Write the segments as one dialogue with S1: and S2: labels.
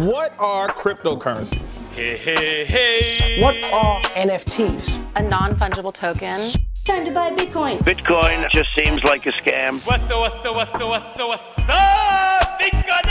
S1: What are cryptocurrencies?
S2: Hey, hey, hey!
S3: What are NFTs?
S4: A non-fungible token.
S5: Time to buy Bitcoin.
S6: Bitcoin just seems like a scam.
S2: What's up, Bitcoin?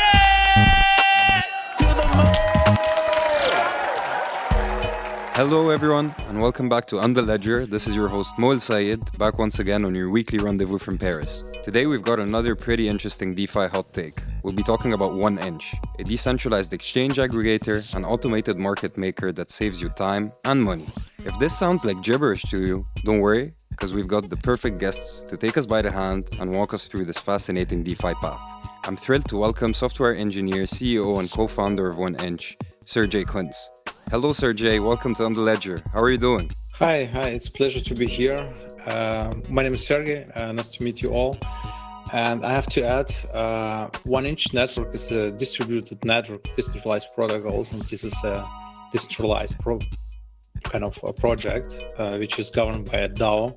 S7: Hello everyone, and welcome back to On The Ledger. This is your host Moel Sayed, back once again on your weekly rendezvous from Paris. Today we've got another pretty interesting DeFi hot take. We'll be talking about 1inch, a decentralized exchange aggregator, an automated market maker that saves you time and money. If this sounds like gibberish to you, don't worry, because we've got the perfect guests to take us by the hand and walk us through this fascinating DeFi path. I'm thrilled to welcome software engineer, CEO and co-founder of 1inch, Sergej Kunz. Hello, Sergej. Welcome to On The Ledger. How are you doing?
S8: Hi. It's a pleasure to be here. My name is Sergej. Nice to meet you all. And I have to add, 1inch network is a distributed network of decentralized protocols, and this is a decentralized kind of a project which is governed by a DAO,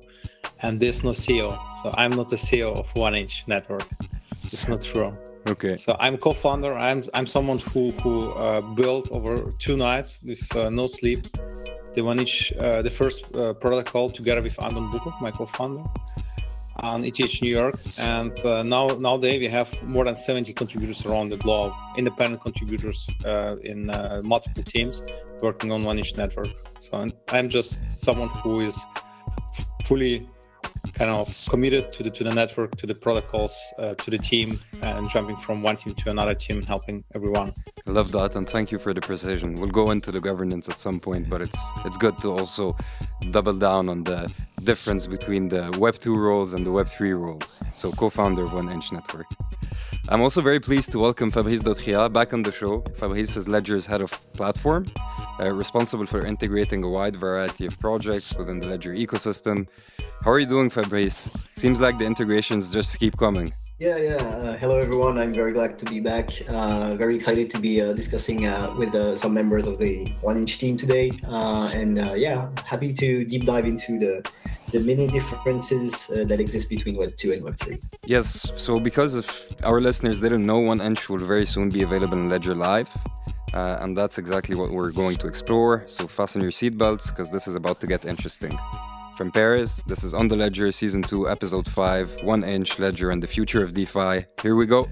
S8: and there's no CEO. So I'm not the CEO of 1inch network. It's not true.
S7: Okay.
S8: So I'm co-founder. I'm someone who built over 2 nights with no sleep the 1inch, the first protocol together with Anton Bukov, my co-founder, on ETH New York. And nowadays we have more than 70 contributors around the globe, independent contributors in multiple teams working on 1inch network. So I'm just someone who is fully kind of committed to the network, to the protocols, to the team, and jumping from one team to another team, helping everyone.
S7: I love that, and thank you for the precision. We'll go into the governance at some point, but it's good to also double down on the difference between the Web2 roles and the Web3 roles. So co-founder of 1inch Network. I'm also very pleased to welcome Fabrice Dautriat back on the show. Fabrice is Ledger's head of platform, responsible for integrating a wide variety of projects within the Ledger ecosystem. How are you doing, Fabrice? Seems like the integrations just keep coming.
S9: Yeah. Hello, everyone. I'm very glad to be back. Very excited to be discussing with some members of the 1inch team today. Happy to deep dive into the many differences that exist between Web2 and Web3.
S7: Yes, so because if our listeners didn't know, 1inch will very soon be available in Ledger Live. And that's exactly what we're going to explore. So fasten your seatbelts, because this is about to get interesting. From Paris, this is On The Ledger, Season 2, Episode 5, 1inch, Ledger and the Future of DeFi. Here we go.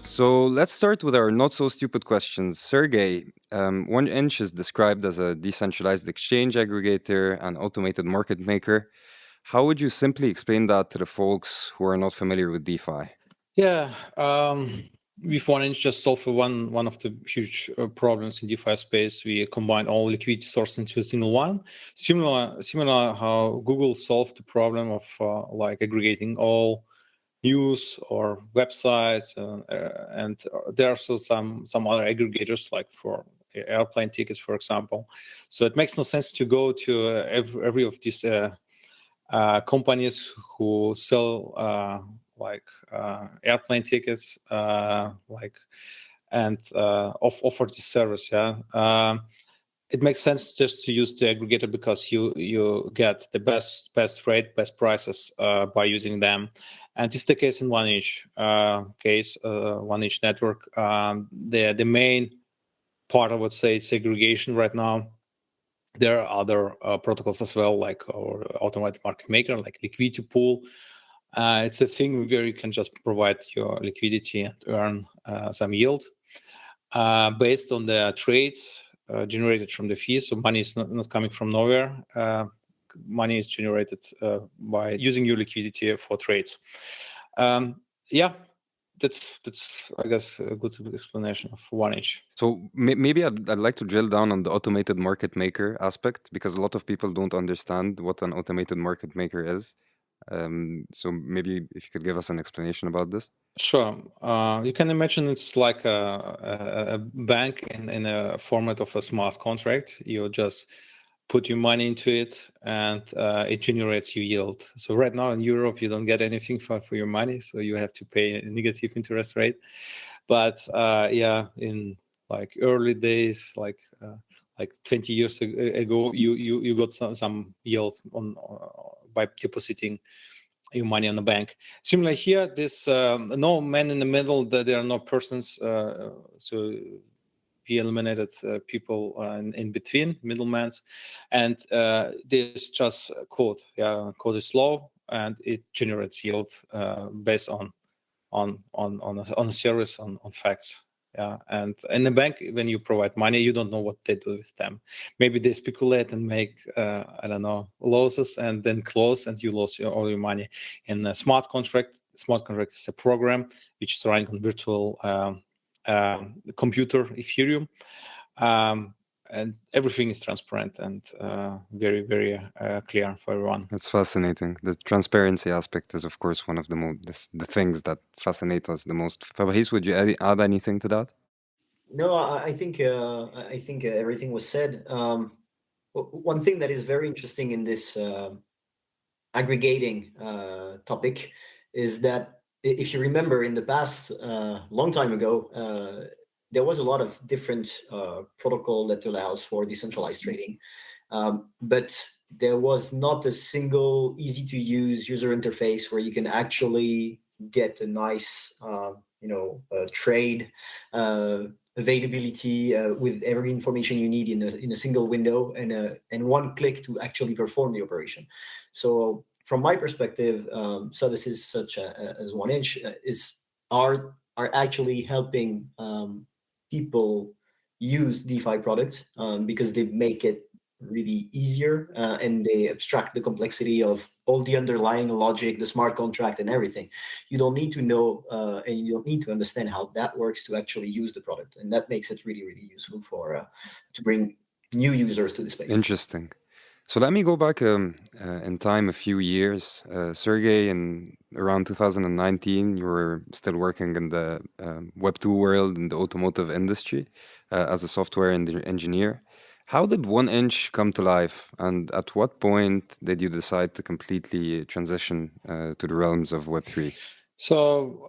S7: So let's start with our not-so-stupid questions. Sergej, 1inch is described as a decentralized exchange aggregator and automated market maker. How would you simply explain that to the folks who are not familiar with DeFi?
S8: Yeah, with 1inch just solve one of the huge problems in DeFi space. We combine all liquidity sources into a single one. Similar how Google solved the problem of like aggregating all news or websites, and there are also some other aggregators like for airplane tickets, for example. So it makes no sense to go to every of these companies who sell airplane tickets, and offer this service. It makes sense just to use the aggregator because you get the best rate, best prices by using them. And this is the case in 1inch 1inch network. The main part, I would say, is segregation right now. There are other protocols as well, like our automated market maker, like liquidity pool. It's a thing where you can just provide your liquidity and earn some yield based on the trades generated from the fees. So money is not coming from nowhere. Money is generated by using your liquidity for trades. That's I guess a good explanation of 1inch.
S7: So maybe I'd like to drill down on the automated market maker aspect, because a lot of people don't understand what an automated market maker is. So maybe if you could give us an explanation about this.
S8: Sure. You can imagine it's like a bank in a format of a smart contract. You just put your money into it and it generates you yield. So right now in Europe, you don't get anything for your money. So you have to pay a negative interest rate. But in like early days, like 20 years ago, you got some yield on by depositing your money on the bank. Similar here, this no man in the middle. There are no persons. So we eliminated people in between, middlemen, and this just code. Yeah, code is slow and it generates yield based on a service on facts. Yeah, and in the bank, when you provide money, you don't know what they do with them. Maybe they speculate and make I don't know, losses and then close, and you lose all your money. In a smart contract is a program which is running on virtual computer Ethereum, and everything is transparent and very, very clear for everyone.
S7: That's fascinating. The transparency aspect is, of course, one of the things that fascinate us the most. Fabrice, would you add anything to that?
S9: No, I think everything was said. One thing that is very interesting in this aggregating topic is that if you remember in the past, long time ago, there was a lot of different protocol that allows for decentralized trading, but there was not a single easy to use user interface where you can actually get a nice trade availability with every information you need in a single window and one click to actually perform the operation. So from my perspective, services such as 1inch are actually helping people use DeFi products because they make it really easier and they abstract the complexity of all the underlying logic, the smart contract and everything. You don't need to know and you don't need to understand how that works to actually use the product. And that makes it really, really useful for to bring new users to the space.
S7: Interesting. So let me go back in time a few years. Sergej, in around 2019, you were still working in the Web2 world, in the automotive industry, as a software engineer. How did 1inch come to life? And at what point did you decide to completely transition to the realms of Web3?
S8: So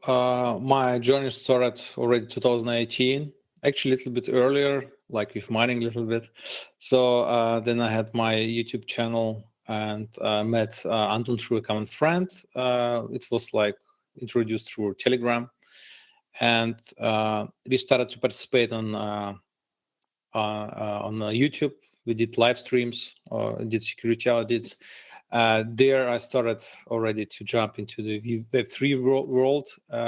S8: my journey started already 2018. Actually, a little bit earlier, like with mining a little bit. So then I had my YouTube channel and met Anton through a common friend. It was like introduced through Telegram. And we started to participate on YouTube. We did live streams, did security audits. There I started already to jump into the Web3 world.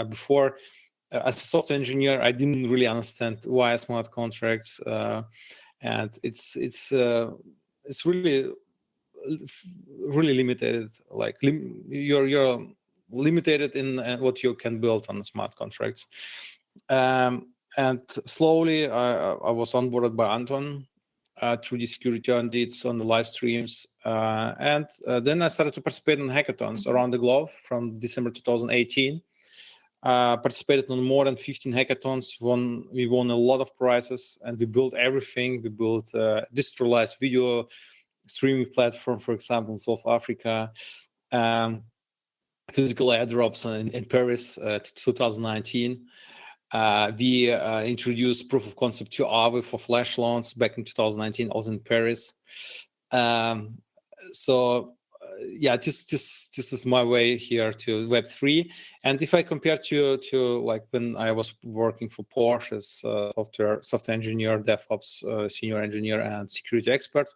S8: Before, as a software engineer, I didn't really understand why smart contracts, and it's really limited. Like you're limited in what you can build on smart contracts. And slowly, I was onboarded by Anton through the security audits on the live streams, and then I started to participate in hackathons around the globe from December 2018. Participated in more than 15 hackathons. We won a lot of prizes, and we built everything. We built a decentralized video streaming platform, for example, in South Africa. Physical airdrops in Paris 2019. We introduced proof of concept to Aave for flash loans back in 2019, also in Paris. Yeah, this is my way here to Web3. And if I compare to like when I was working for Porsche as software engineer, DevOps senior engineer, and security expert,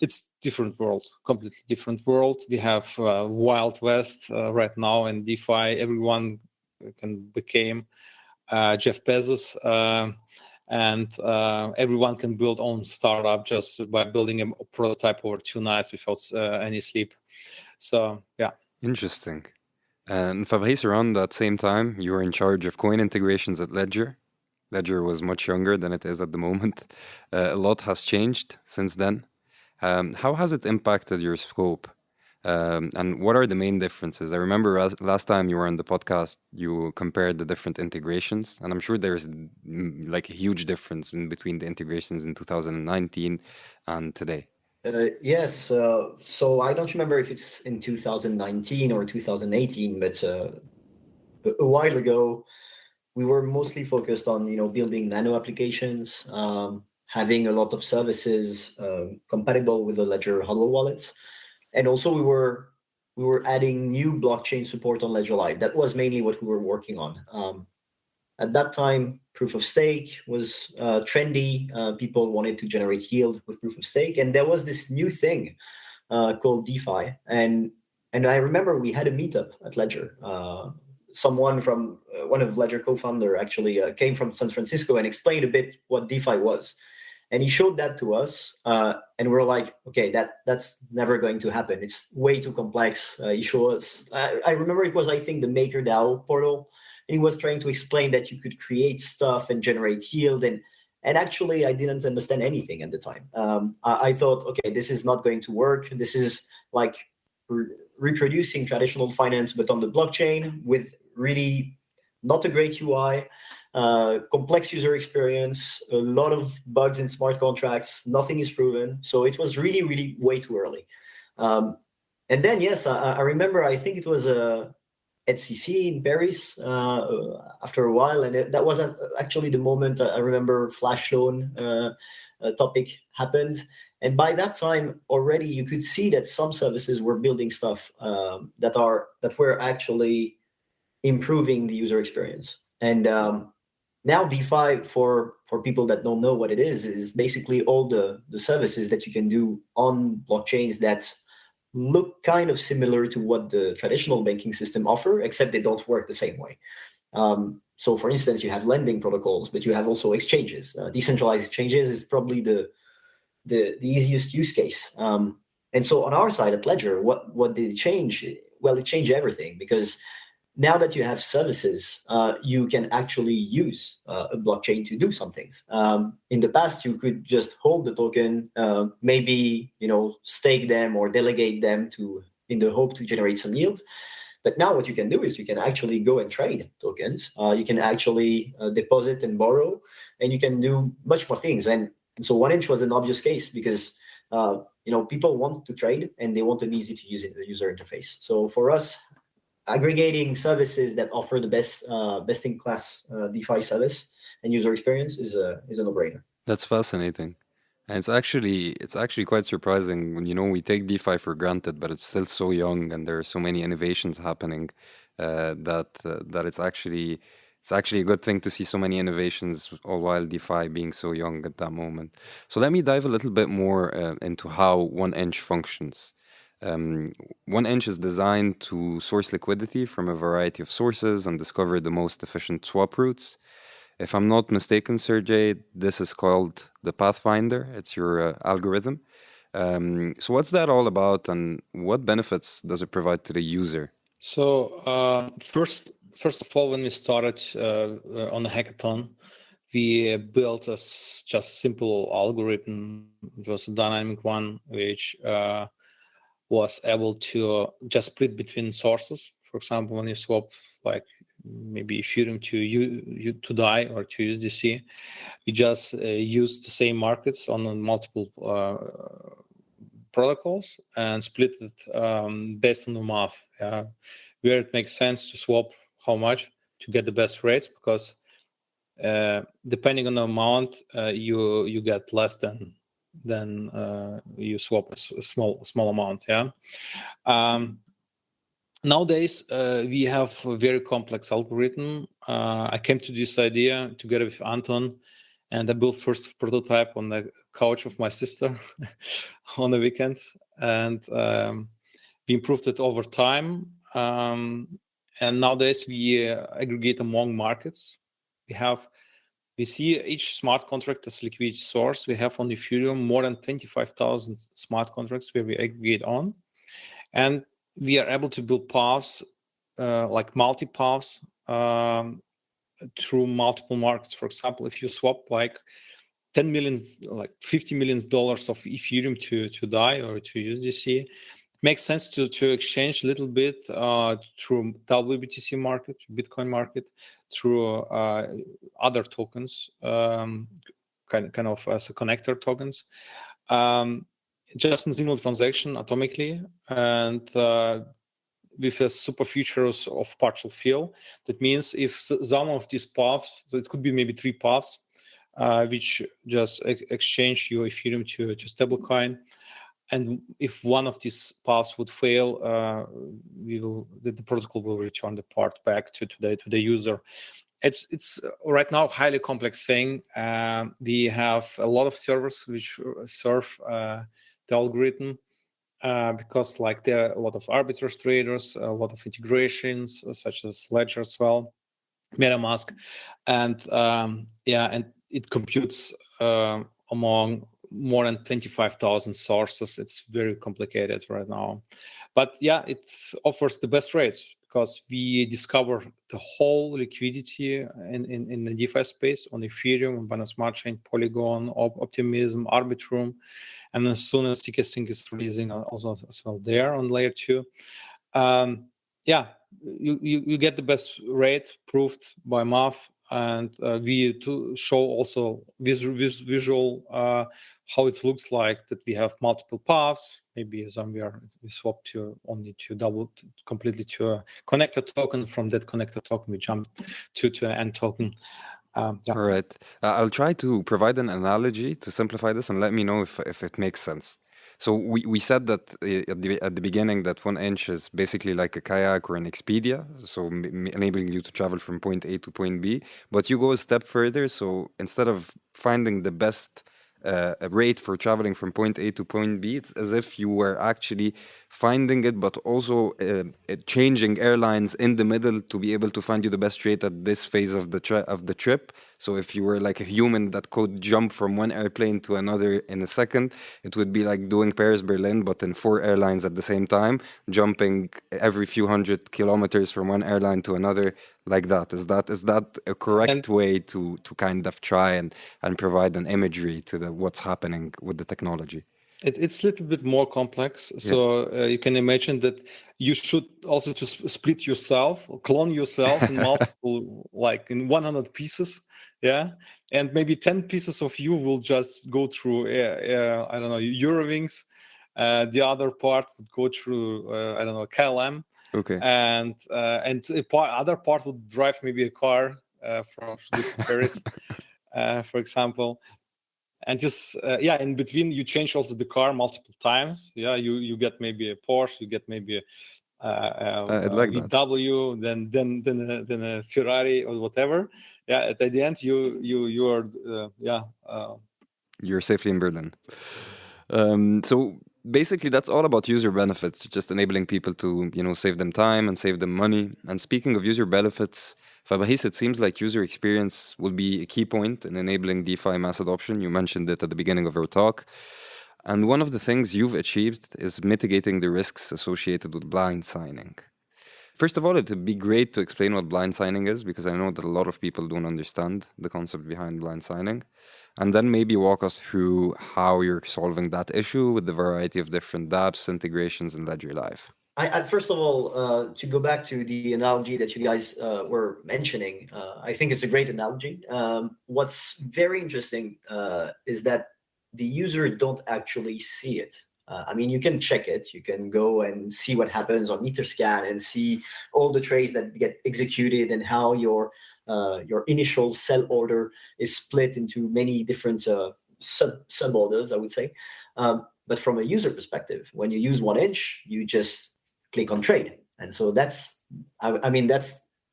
S8: it's different world, completely different world. We have Wild West right now in DeFi. Everyone can become Jeff Bezos, and everyone can build own startup just by building a prototype over 2 nights without any sleep. So yeah.
S7: Interesting. And Fabrice, around that same time, you were in charge of coin integrations at Ledger. Ledger was much younger than it is at the moment. A lot has changed since then. How has it impacted your scope? And what are the main differences? I remember last time you were on the podcast, you compared the different integrations, and I'm sure there's like a huge difference in between the integrations in 2019 and today.
S9: Yes. So I don't remember if it's in 2019 or 2018, but a while ago, we were mostly focused on building nano applications, having a lot of services compatible with the Ledger hardware wallets. And also we we were adding new blockchain support on Ledger Live. That was mainly what we were working on. At that time, proof of stake was trendy. People wanted to generate yield with proof of stake, and there was this new thing called DeFi. And I remember we had a meetup at Ledger. Someone from one of Ledger co-founder actually came from San Francisco and explained a bit what DeFi was. And he showed that to us, and we're like, okay, that's never going to happen. It's way too complex. He showed us, I remember it was, I think, the MakerDAO portal, and he was trying to explain that you could create stuff and generate yield. And actually, I didn't understand anything at the time. I thought, okay, this is not going to work. This is like reproducing traditional finance, but on the blockchain with really not a great UI. Complex user experience, a lot of bugs in smart contracts, nothing is proven. So it was really, really way too early. And then, yes, I remember, I think it was at CC in Paris after a while. And that wasn't actually the moment I remember Flash Loan topic happened. And by that time already, you could see that some services were building stuff that were actually improving the user experience. And now DeFi, for people that don't know what it is basically all the services that you can do on blockchains that look kind of similar to what the traditional banking system offer, except they don't work the same way. So for instance, you have lending protocols, but you have also exchanges. Decentralized exchanges is probably the easiest use case. And so on our side at Ledger, what did it change? Well, it changed everything, because now that you have services, you can actually use a blockchain to do some things. In the past, you could just hold the token, maybe stake them or delegate them in the hope to generate some yield. But now what you can do is you can actually go and trade tokens. You can actually deposit and borrow, and you can do much more things. And so 1inch was an obvious case, because people want to trade and they want an easy to use user interface. So for us, aggregating services that offer the best in class DeFi service and user experience is a no-brainer.
S7: That's fascinating. And it's actually quite surprising when we take DeFi for granted, but it's still so young and there are so many innovations happening that it's actually a good thing to see so many innovations, all while DeFi being so young at that moment. So let me dive a little bit more into how 1inch functions. 1inch is designed to source liquidity from a variety of sources and discover the most efficient swap routes. If I'm not mistaken, Sergej, this is called the Pathfinder. It's your algorithm. So what's that all about, and what benefits does it provide to the user?
S8: So first of all, when we started on the hackathon, we built just a simple algorithm. It was a dynamic one, which was able to just split between sources. For example, when you swap like maybe Ethereum to DAI or to USDC, you just use the same markets on multiple protocols and split it based on the math. Where it makes sense to swap how much to get the best rates, because depending on the amount, you get less than you swap a small amount. Nowadays we have a very complex algorithm. I came to this idea together with Anton, and I built first prototype on the couch of my sister on the weekend, and we improved it over time. And nowadays we aggregate among markets. We see each smart contract as liquidity source. We have on Ethereum more than 25,000 smart contracts where we aggregate on. And we are able to build paths, like multi-paths, through multiple markets. For example, if you swap like 10 million, like $50 million of Ethereum to DAI or to USDC, it makes sense to exchange a little bit through WBTC market, Bitcoin market, through other tokens, kind of as a connector tokens, just in single transaction atomically, and with a super features of partial fill. That means if some of these paths, so it could be maybe 3 paths, which just exchange your Ethereum to stablecoin, and if one of these paths would fail, the protocol will return the part back to the user. It's right now a highly complex thing. We have a lot of servers which serve the algorithm because like there are a lot of arbiters traders, a lot of integrations such as Ledger as well, MetaMask, and and it computes among more than 25,000 sources. It's very complicated right now, but yeah, it offers the best rates because we discover the whole liquidity in the DeFi space on Ethereum, on Binance Smart Chain, Polygon, Optimism, Arbitrum, and as soon as TK-Sync is releasing also as well there on layer 2. You get the best rate proved by math, and we to show also visual how it looks like that we have multiple paths. Maybe somewhere we swap completely to a connector token. From that connector token, we jump to an end token.
S7: All right. I'll try to provide an analogy to simplify this, and let me know if it makes sense. So we said that at the beginning that 1 inch is basically like a kayak or an Expedia, so enabling you to travel from point A to point B. But you go a step further, so instead of finding the best rate for traveling from point A to point B, it's as if you were actually finding it, but also changing airlines in the middle to be able to find you the best rate at this phase of the trip. So if you were like a human that could jump from one airplane to another in a second, it would be like doing Paris-Berlin, but in 4 airlines at the same time, jumping every few hundred kilometers from one airline to another like that. Is that a correct way to kind of try and provide an imagery to what's happening with the technology?
S8: It's a little bit more complex. So you can imagine that you should also to split yourself, clone yourself in multiple, like in 100 pieces. Yeah. And maybe 10 pieces of you will just go through, I don't know, Eurowings. The other part would go through, I don't know, KLM.
S7: Okay.
S8: And other part would drive maybe a car from Paris, for example. And just in between you change also the car multiple times. You get maybe a Porsche, you get maybe a
S7: like
S8: VW, then a Ferrari or whatever. At the end you are
S7: you're safely in Berlin. So basically that's all about user benefits, just enabling people to save them time and save them money. And speaking of user benefits, Fabrice, it seems like user experience will be a key point in enabling DeFi mass adoption. You mentioned it at the beginning of our talk. And one of the things you've achieved is mitigating the risks associated with blind signing. First of all, it would be great to explain what blind signing is, because I know that a lot of people don't understand the concept behind blind signing. And then maybe walk us through how you're solving that issue with the variety of different dApps, integrations, and Ledger Live.
S9: First of all, to go back to the analogy that you guys were mentioning, I think it's a great analogy. What's very interesting is that the user don't actually see it. You can check it. You can go and see what happens on Etherscan and see all the trades that get executed and how your initial sell order is split into many different sub orders, I would say. But from a user perspective, when you use 1 inch, you just click on trade, and so that's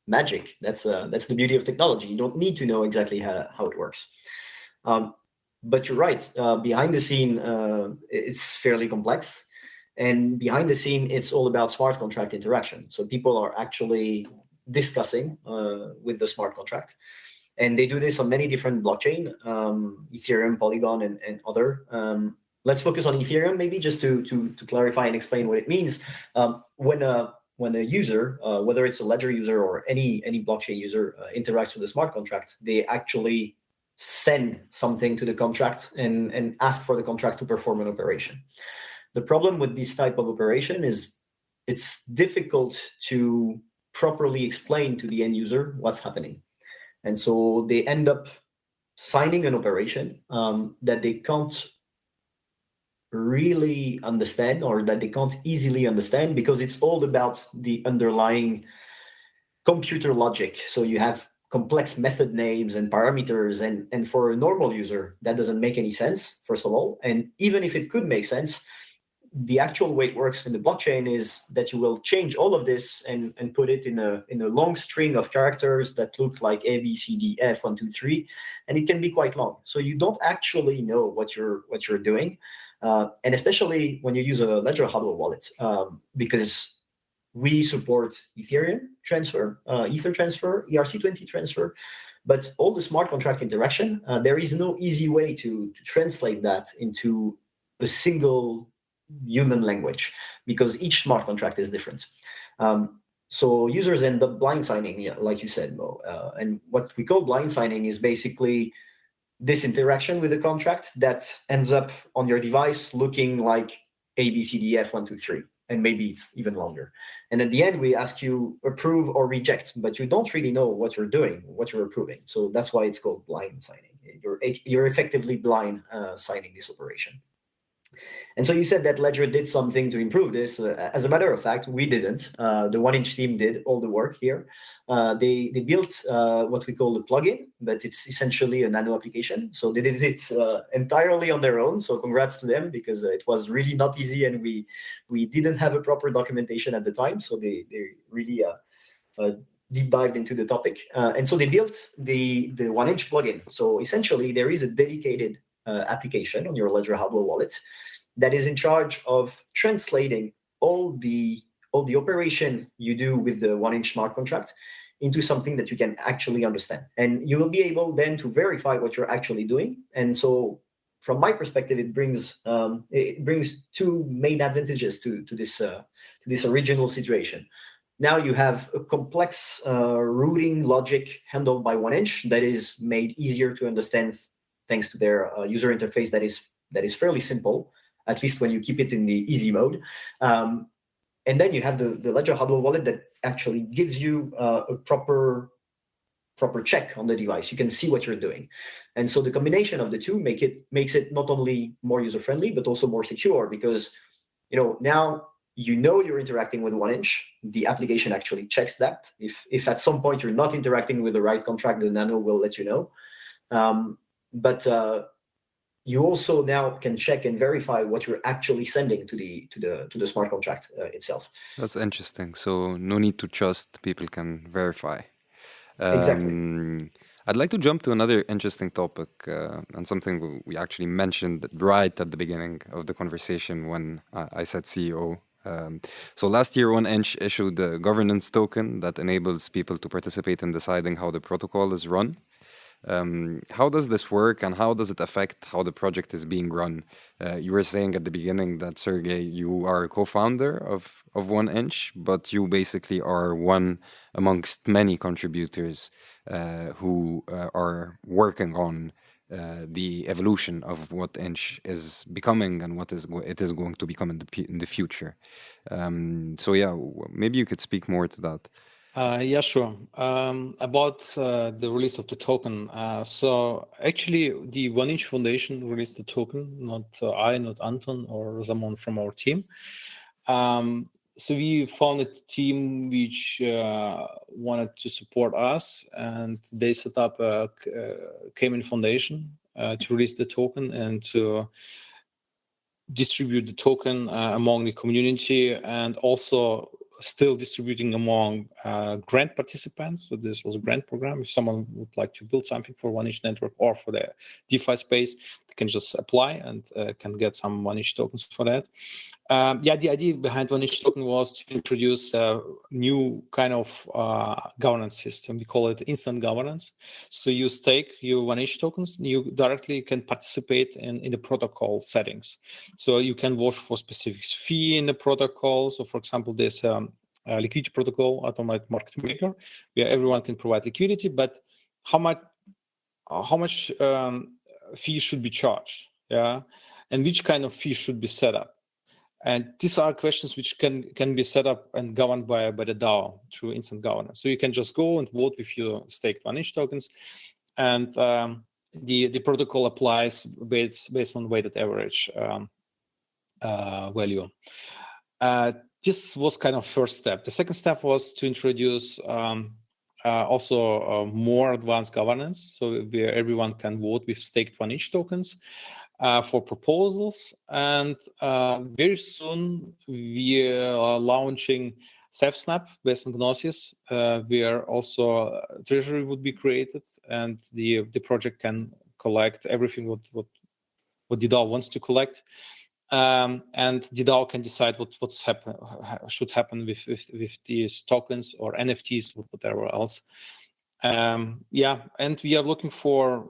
S9: magic. That's the beauty of technology. You don't need to know exactly how it works. But you're right. Behind the scene, it's fairly complex, and behind the scene, it's all about smart contract interaction. So people are actually discussing with the smart contract, and they do this on many different blockchain, Ethereum, Polygon, and other. Let's focus on Ethereum, maybe just to clarify and explain what it means. When a user, whether it's a Ledger user or any blockchain user, interacts with a smart contract, they actually send something to the contract and ask for the contract to perform an operation. The problem with this type of operation is it's difficult to properly explain to the end user what's happening. And so they end up signing an operation that they can't really understand, or that they can't easily understand, because it's all about the underlying computer logic. So you have complex method names and parameters, and for a normal user, that doesn't make any sense, first of all. And even if it could make sense, the actual way it works in the blockchain is that you will change all of this and put it in a long string of characters that look like A, B, C, D, F, 1, 2, 3, and it can be quite long. So you don't actually know what you're doing, and especially when you use a ledger hardware wallet, because we support Ethereum transfer, Ether transfer, ERC20 transfer, but all the smart contract interaction, there is no easy way to translate that into a single human language, because each smart contract is different. So users end up blind signing, like you said, Mo. And what we call blind signing is basically this interaction with the contract that ends up on your device looking like A, B, C, D, F, 1, 2, 3, and maybe it's even longer. And at the end, we ask you approve or reject, but you don't really know what you're doing, what you're approving. So that's why it's called blind signing. You're effectively blind signing this operation. And so you said that Ledger did something to improve this. As a matter of fact, we didn't. The 1inch team did all the work here. They built what we call a plugin, but it's essentially a nano application. So they did it entirely on their own. So congrats to them, because it was really not easy, and we didn't have a proper documentation at the time. So they really deep dived into the topic. And so they built the 1inch plugin. So essentially, there is a dedicated application on your Ledger hardware wallet that is in charge of translating all the operation you do with the 1inch smart contract into something that you can actually understand. And you will be able then to verify what you're actually doing. And so from my perspective, it brings two main advantages to this original situation. Now you have a complex routing logic handled by 1inch that is made easier to understand thanks to their user interface that is fairly simple, at least when you keep it in the easy mode. And then you have the Ledger hardware wallet that actually gives you a proper check on the device. You can see what you're doing. And so the combination of the two makes it not only more user-friendly, but also more secure, because now you're interacting with 1inch. The application actually checks that. If at some point you're not interacting with the right contract, the Nano will let you know. But you also now can check and verify what you're actually sending to the smart contract itself.
S7: That's interesting. So no need to trust, people can verify.
S9: Exactly.
S7: I'd like to jump to another interesting topic, and something we actually mentioned right at the beginning of the conversation when I said CEO. So last year, 1inch issued a governance token that enables people to participate in deciding how the protocol is run. How does this work, and how does it affect how the project is being run? You were saying at the beginning that, Sergey, you are a co-founder of 1inch, but you basically are one amongst many contributors who are working on the evolution of what Inch is becoming and what it is going to become in the future. So yeah, maybe you could speak more to that.
S8: Yeah, sure. About the release of the token. So actually, the 1inch Foundation released the token, not I, not Anton, or someone from our team. So we found a team which wanted to support us, and they set up a Cayman Foundation to release the token and to distribute the token among the community, and also still distributing among grant participants. So this was a grant program. If someone would like to build something for 1inch network or for the DeFi space, they can just apply and can get some 1inch tokens for that. Yeah, the idea behind 1inch token was to introduce a new kind of governance system. We call it instant governance. So you stake your 1inch tokens, you directly can participate in the protocol settings. So you can vote for specific fee in the protocol. So for example, there's a liquidity protocol, automated market maker, where everyone can provide liquidity, but how much fee should be charged, yeah, and which kind of fee should be set up. And these are questions which can be set up and governed by the DAO through instant governance. So you can just go and vote with your staked 1inch tokens, and the protocol applies based on weighted average value. This was kind of first step. The second step was to introduce also more advanced governance, so where everyone can vote with staked 1inch tokens. for proposals, and very soon we are launching SafeSnap based on Gnosis, where also treasury would be created, and the project can collect everything what the DAO wants to collect, and the DAO can decide what's should happen with these tokens or NFTs or whatever else. And we are looking for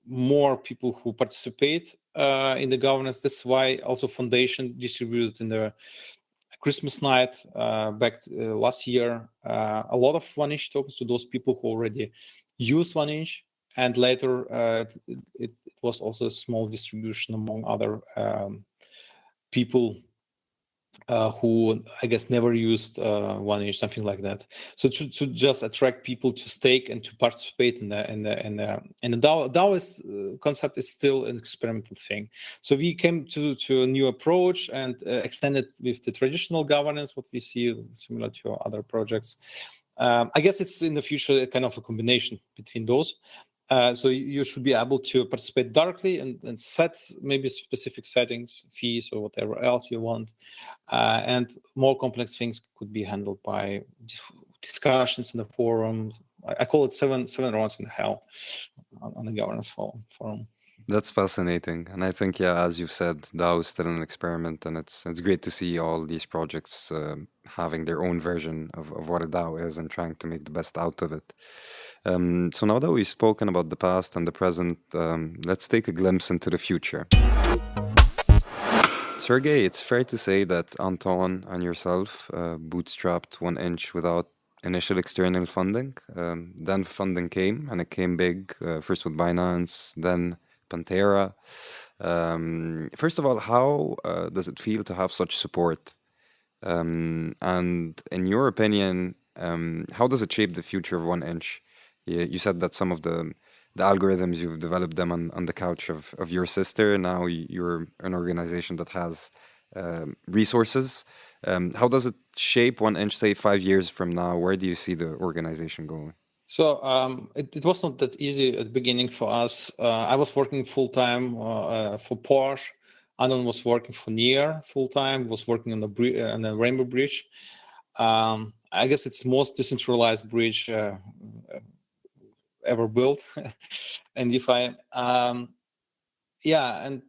S8: more people who participate in the governance. That's why also Foundation distributed in the Christmas night back last year a lot of 1inch tokens to those people who already use 1inch, and later it was also a small distribution among other people who I guess never used 1inch, something like that. So to just attract people to stake and to participate in the DAO concept is still an experimental thing. So we came to a new approach and extended with the traditional governance, what we see similar to other projects. I guess it's in the future a kind of a combination between those. So you should be able to participate directly and set maybe specific settings, fees, or whatever else you want. And more complex things could be handled by discussions in the forum. I call it seven rounds in hell on the governance forum.
S7: That's fascinating, and I think, as you've said, DAO is still an experiment, and it's great to see all these projects having their own version of what a DAO is and trying to make the best out of it. So now that we've spoken about the past and the present, let's take a glimpse into the future. Sergej, it's fair to say that Anton and yourself bootstrapped 1inch without initial external funding. Then funding came, and it came big, first with Binance, then Pantera. First of all, how does it feel to have such support? And in your opinion, how does it shape the future of 1inch? You said that some of the algorithms, you've developed them on the couch of your sister. Now you're an organization that has resources. How does it shape 1inch, say, 5 years from now? Where do you see the organization going?
S8: So it was not that easy at the beginning for us. I was working full-time for Porsche. Anton was working for Near full-time, was working on the Rainbow Bridge. I guess it's the most decentralized bridge ever built in DeFi. And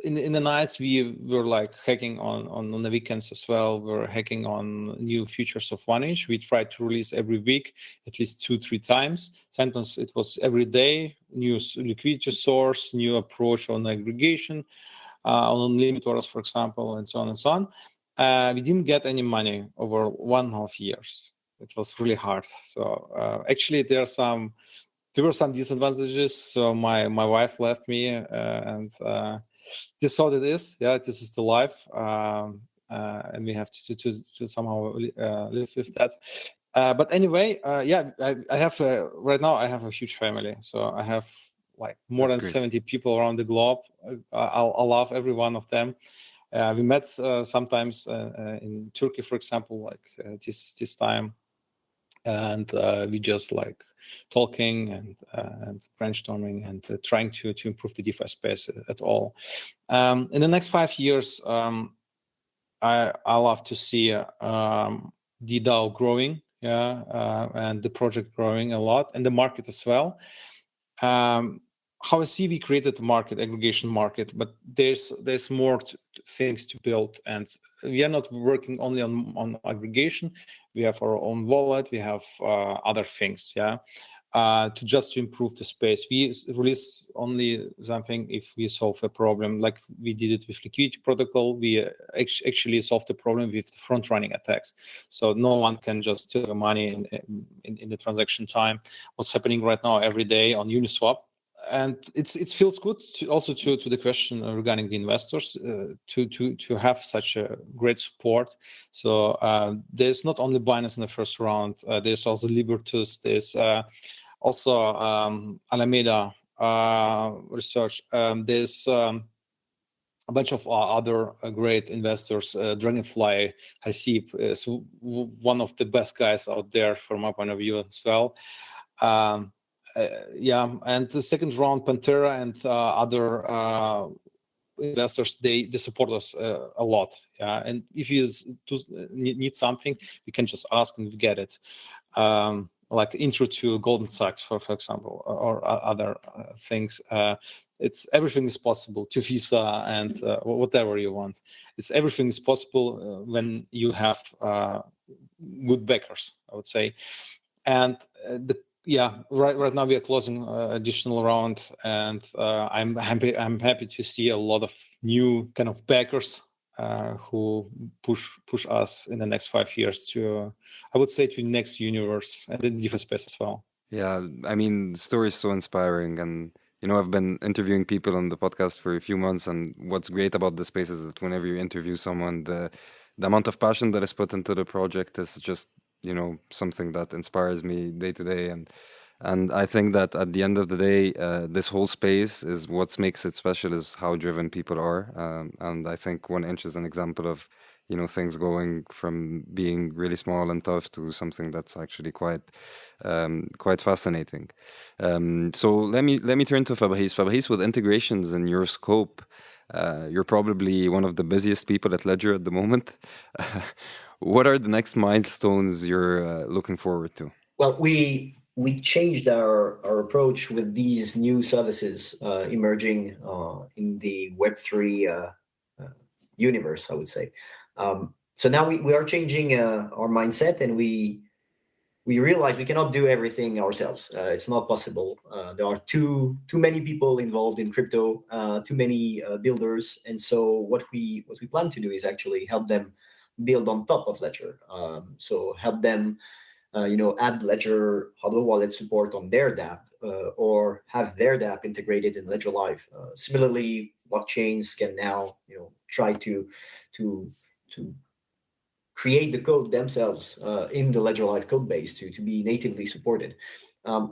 S8: in the nights we were like hacking on the weekends as well. We were hacking on new features of 1inch. We tried to release every week, at least 2-3 times. Sometimes it was every day, new liquidity source, new approach on aggregation, on limit orders, for example, and so on and so on. We didn't get any money over 1.5 years. It was really hard. So actually there were some disadvantages. So my wife left me, and this is what it is. Yeah, this is the life, and we have to somehow live with that. But anyway, I have right now I have a huge family. So I have like more than 70 people around the globe. I love every one of them. We met sometimes in Turkey, for example, like this time, and we just like talking and brainstorming and trying to improve the DeFi space at all. In the next 5 years, I love to see the DAO growing, and the project growing a lot, and the market as well. How I see, we created the market, aggregation market, but there's more things to build, and we are not working only on aggregation. We have our own wallet. We have other things, to improve the space. We release only something if we solve a problem, like we did it with liquidity protocol. We actually solved the problem with front-running attacks. So no one can just steal the money in the transaction time. What's happening right now every day on Uniswap. And it feels good to the question regarding the investors to have such a great support. So there's not only Binance in the first round. There's also Libertus. There's also Alameda Research. There's a bunch of other great investors. Dragonfly, Hasib is one of the best guys out there from my point of view as well. And the second round, Pantera and other investors, they support us a lot. Yeah, and if you need something, you can just ask and we get it. Like intro to Goldman Sachs, for example, or other things. It's everything is possible to Visa and whatever you want. It's everything is possible when you have good backers, I would say. And right now we are closing additional round, and I'm happy to see a lot of new kind of backers who push us in the next 5 years to, I would say, to the next universe and the DeFi space as well.
S7: Yeah, I mean, the story is so inspiring, and I've been interviewing people on the podcast for a few months, and what's great about the space is that whenever you interview someone, the amount of passion that is put into the project is just something that inspires me day to day, and I think that at the end of the day, this whole space is what makes it special is how driven people are, and I think 1inch is an example of things going from being really small and tough to something that's actually quite fascinating. So let me turn to Fabrice. Fabrice, with integrations in your scope, you're probably one of the busiest people at Ledger at the moment. What are the next milestones you're looking forward to?
S9: Well, we changed our approach with these new services emerging in the Web3 universe, I would say. So now we are changing our mindset, and we realize we cannot do everything ourselves. It's not possible. There are too many people involved in crypto, too many builders, and so what we plan to do is actually help them build on top of Ledger. So help them, add Ledger hardware wallet support on their dApp, or have their dApp integrated in Ledger Live. Similarly, blockchains can now, try to create the code themselves in the Ledger Live code base to be natively supported.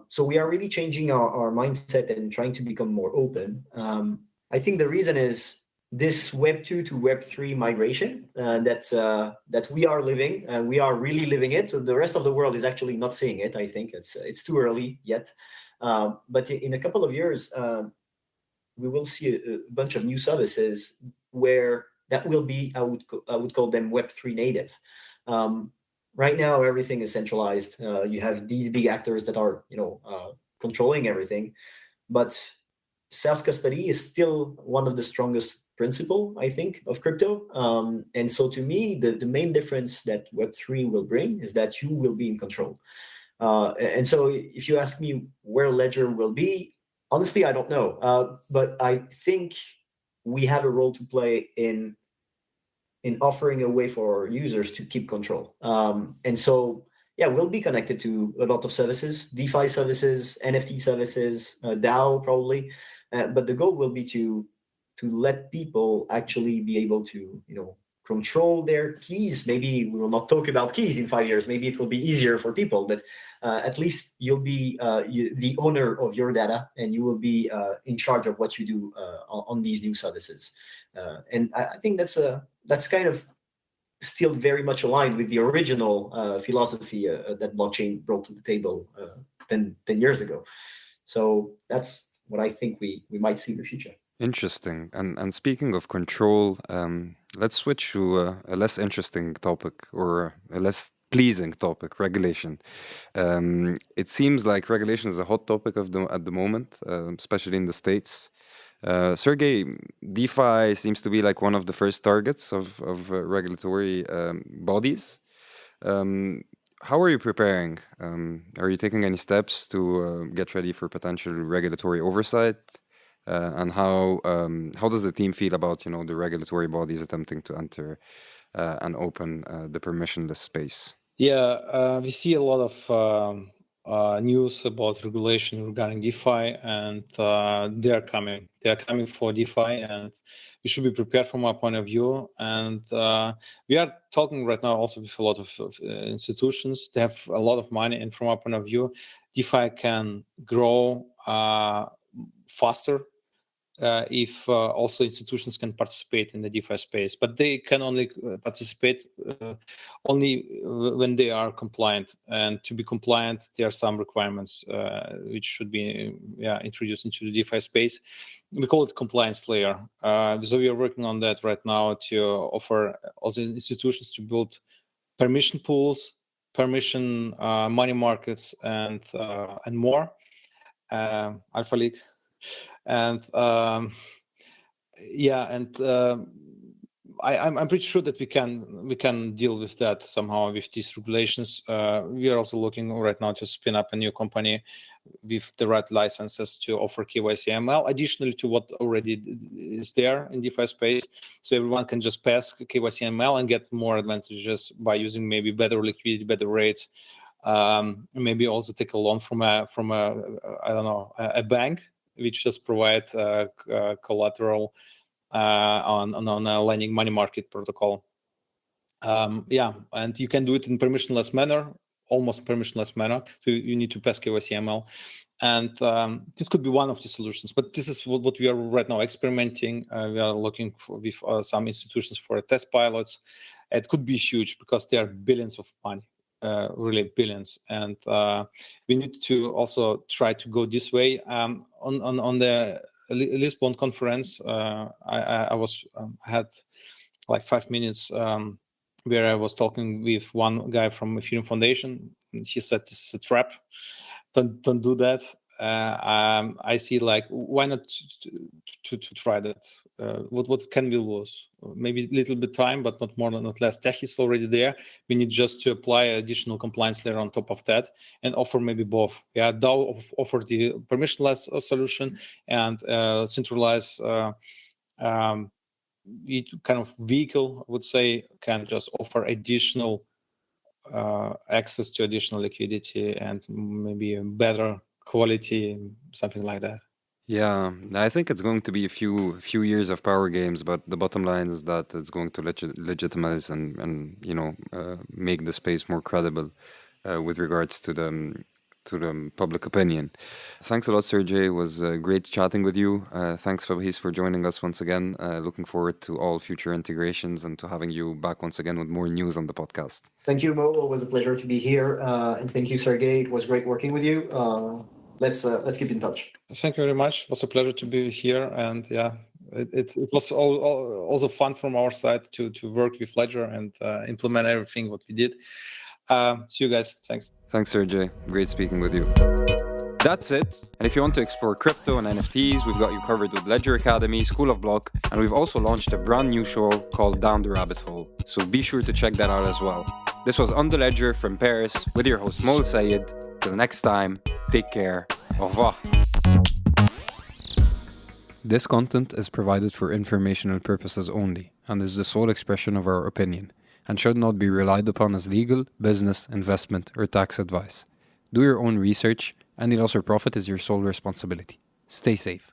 S9: So we are really changing our mindset and trying to become more open. I think the reason is this Web2 to Web3 migration that we are living, and we are really living it. So the rest of the world is actually not seeing it. I think it's too early yet. But in a couple of years, we will see a bunch of new services where that will be, I would call them Web3 native. Right now, everything is centralized. You have these big actors that are, controlling everything, but self-custody is still one of the strongest principle, I think, of crypto. And so to me, the main difference that Web3 will bring is that you will be in control. And so if you ask me where Ledger will be, honestly, I don't know. But I think we have a role to play in offering a way for users to keep control. And so, yeah, we'll be connected to a lot of services, DeFi services, NFT services, DAO probably. But the goal will be to let people actually be able to, control their keys. Maybe we will not talk about keys in 5 years. Maybe it will be easier for people, but at least you'll be the owner of your data, and you will be in charge of what you do on these new services. And I think that's kind of still very much aligned with the original philosophy that blockchain brought to the table 10 years ago. So that's what I think we might see in the future.
S7: Interesting. And speaking of control, let's switch to a less interesting topic, or a less pleasing topic: regulation. It seems like regulation is a hot topic at the moment, especially in the States. Sergey, DeFi seems to be like one of the first targets of regulatory bodies. How are you preparing? Are you taking any steps to get ready for potential regulatory oversight? And how does the team feel about the regulatory bodies attempting to enter and open the permissionless space?
S8: Yeah, we see a lot of news about regulation regarding DeFi, and they are coming. They are coming for DeFi, and we should be prepared from our point of view. And we are talking right now also with a lot of institutions. They have a lot of money, and from our point of view, DeFi can grow faster if also institutions can participate in the DeFi space, but they can only participate only when they are compliant. And to be compliant, there are some requirements which should be introduced into the DeFi space. We call it compliance layer. So we are working on that right now to offer also institutions to build permission pools, permission money markets, and more. Alpha League. And I'm pretty sure that we can deal with that somehow with these regulations. We are also looking right now to spin up a new company with the right licenses to offer KYC ML, additionally to what already is there in DeFi space. So everyone can just pass KYC ML and get more advantages by using maybe better liquidity, better rates, maybe also take a loan from a bank, which just provide collateral on a lending money market protocol. And you can do it in permissionless manner, almost permissionless manner. So you need to pass KYC ML. And this could be one of the solutions, but this is what we are right now experimenting. We are looking with some institutions for test pilots. It could be huge because there are billions of money. Really billions, and we need to also try to go this way. On the Lisbon conference, I had like 5 minutes where I was talking with one guy from Ethereum Foundation, and he said this is a trap. Don't do that. I see like why not to try that. What can we lose? Maybe a little bit time, but not more, not less. Tech is already there. We need just to apply additional compliance layer on top of that and offer maybe both. DAO offer the permissionless solution and centralized kind of vehicle, I would say, can just offer additional access to additional liquidity and maybe a better quality, something like that.
S7: Yeah, I think it's going to be a few years of power games, but the bottom line is that it's going to legitimize and make the space more credible with regards to the public opinion. Thanks a lot, Sergej. It was great chatting with you. Thanks, Fabrice, for joining us once again. Looking forward to all future integrations and to having you back once again with more news on the podcast.
S9: Thank you, Mo. It was a pleasure to be here. And thank you, Sergej. It was great working with you. Let's keep in touch.
S8: Thank you very much. It was a pleasure to be here, and it was also fun from our side to work with Ledger and implement everything what we did. See you guys. Thanks.
S7: Thanks, Sergej. Great speaking with you. That's it. And if you want to explore crypto and NFTs, we've got you covered with Ledger Academy, School of Block, and we've also launched a brand new show called Down the Rabbit Hole. So be sure to check that out as well. This was On the Ledger from Paris with your host Moel Sayed. Till next time, take care. Au revoir. This content is provided for informational purposes only and is the sole expression of our opinion and should not be relied upon as legal, business, investment, or tax advice. Do your own research. Any loss or profit is your sole responsibility. Stay safe.